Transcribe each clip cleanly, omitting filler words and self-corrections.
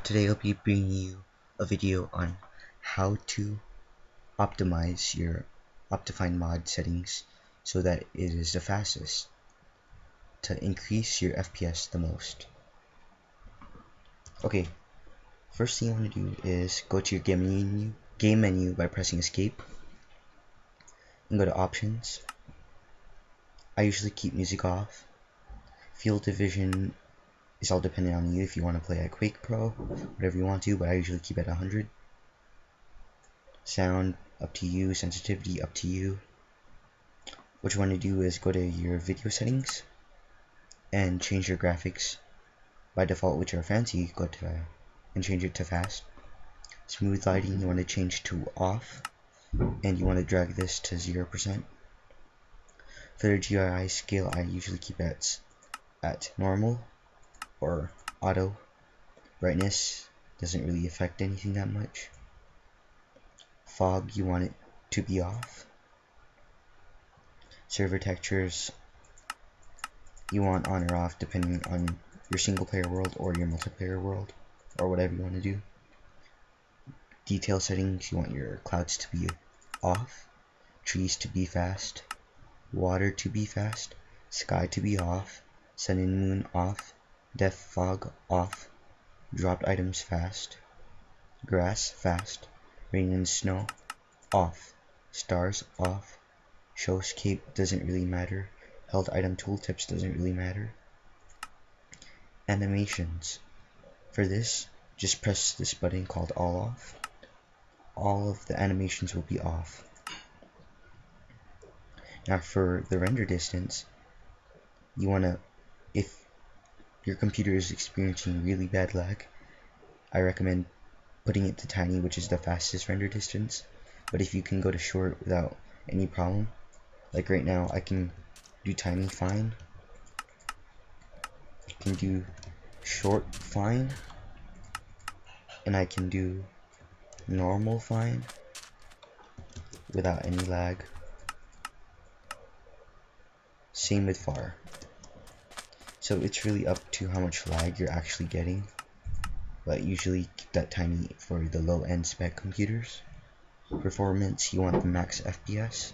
Today I'll be bringing you a video on how to optimize your Optifine Mod settings so that it is the fastest to increase your FPS the most. Okay, first thing you want to do is go to your game menu by pressing escape and go to options. I usually keep music off. Field division is all dependent on you if you want to play at Quake Pro, whatever you want to, but I usually keep it at 100. Sound, up to you. Sensitivity, up to you. What you want to do is go to your video settings and change your graphics by default, which are fancy. Go to and change it to fast. Smooth lighting you want to change to off, and you want to drag this to 0%. For the GRI scale, I usually keep it at normal or auto. Brightness doesn't really affect anything that much. Fog you want it to be off. Server textures you want on or off depending on your single player world or your multiplayer world or whatever you want to do. Detail settings, you want your clouds to be off, trees to be fast, water to be fast, sky to be off, sun and moon off, depth fog off, dropped items fast, grass fast, rain and snow off, stars off, showscape doesn't really matter, held item tooltips doesn't really matter. Animations, for this just press this button called all off. All of the animations will be off. Now for the render distance, you want to, if your computer is experiencing really bad lag, I recommend putting it to tiny, which is the fastest render distance. But if you can go to short without any problem, like right now I can do tiny fine, I can do short fine, and I can do normal fine without any lag. Same with far. So it's really up to how much lag you're actually getting, but usually keep that tiny for the low end spec computers. Performance, you want the max FPS.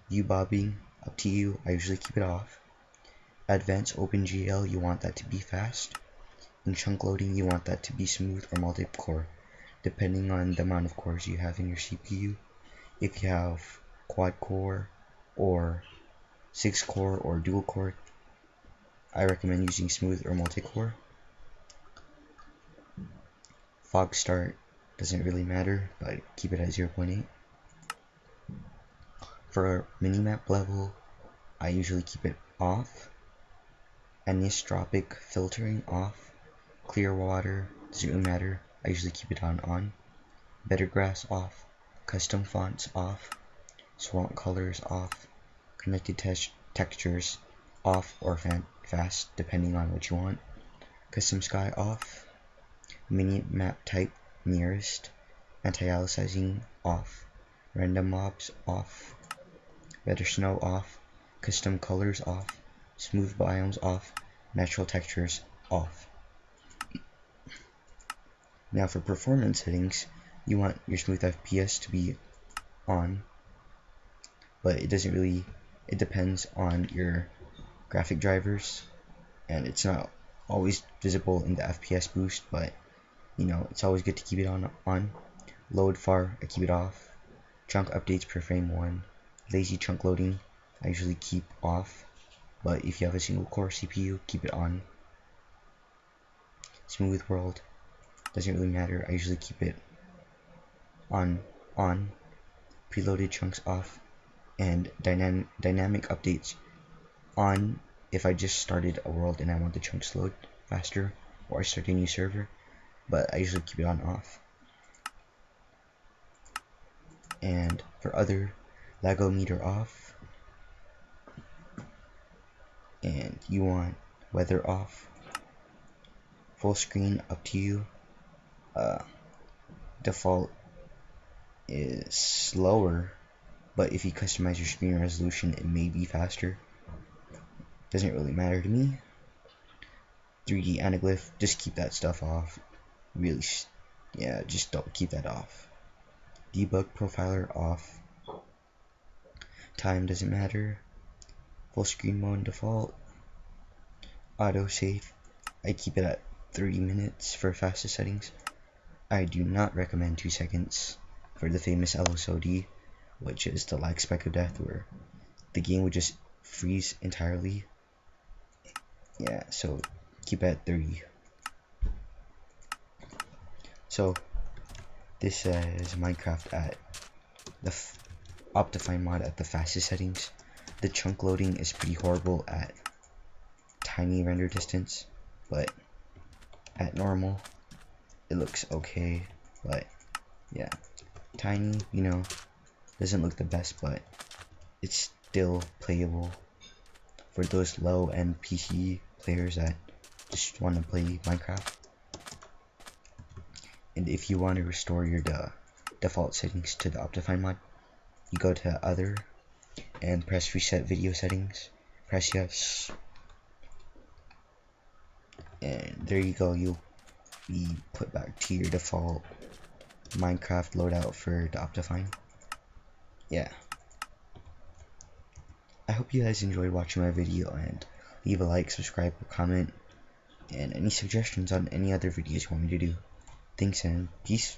View bobbing, up to you, I usually keep it off. Advanced OpenGL, you want that to be fast. And chunk loading, you want that to be smooth or multi-core, depending on the amount of cores you have in your CPU. If you have quad core or 6 core or dual core, I recommend using smooth or multi-core. Fog start doesn't really matter, but keep it at 0.8. For minimap level, I usually keep it off. Anisotropic filtering off. Clear water doesn't really matter, I usually keep it on. Better grass off. Custom fonts off. Swamp colors off. Connected textures off or fast depending on what you want. Custom sky off. Minimap type nearest. Anti-aliasing off. Random mobs off. Better snow off. Custom colors off. Smooth biomes off. Natural textures off. Now for performance settings, you want your smooth FPS to be on, but it depends on your graphic drivers, and it's not always visible in the FPS boost, but you know, it's always good to keep it on. Load far, I keep it off. Chunk updates per frame 1. Lazy chunk loading, I usually keep off, but if you have a single core CPU, keep it on. Smooth world, doesn't really matter, I usually keep it on. Preloaded chunks off, and dynamic updates on if I just started a world and I want the chunks to load faster, or I start a new server, but I usually keep it on off. And for other, lagometer off, and you want weather off. Full screen, up to you. Default is slower, but if you customize your screen resolution, it may be faster. Doesn't really matter to me. 3D anaglyph, just keep that stuff off. really, yeah, just don't keep that off. Debug profiler off. Time doesn't matter. Full screen mode default. Autosave, I keep it at 30 minutes for fastest settings. I do not recommend 2 seconds for the famous LSOD, which is the lag spike of death, where the game would just freeze entirely. Yeah, so keep it at 30. So this says Minecraft at the Optifine Mod at the fastest settings. The chunk loading is pretty horrible at tiny render distance, but at normal it looks okay. But yeah, tiny, you know, doesn't look the best, but it's still playable for those low-end PC players that just want to play Minecraft. And if you want to restore your default settings to the Optifine mod, you go to Other and press Reset Video Settings. Press Yes, and there you go. You'll be put back to your default Minecraft loadout for the Optifine. Yeah. I hope you guys enjoyed watching my video, and leave a like, subscribe, comment, and any suggestions on any other videos you want me to do. Thanks and peace.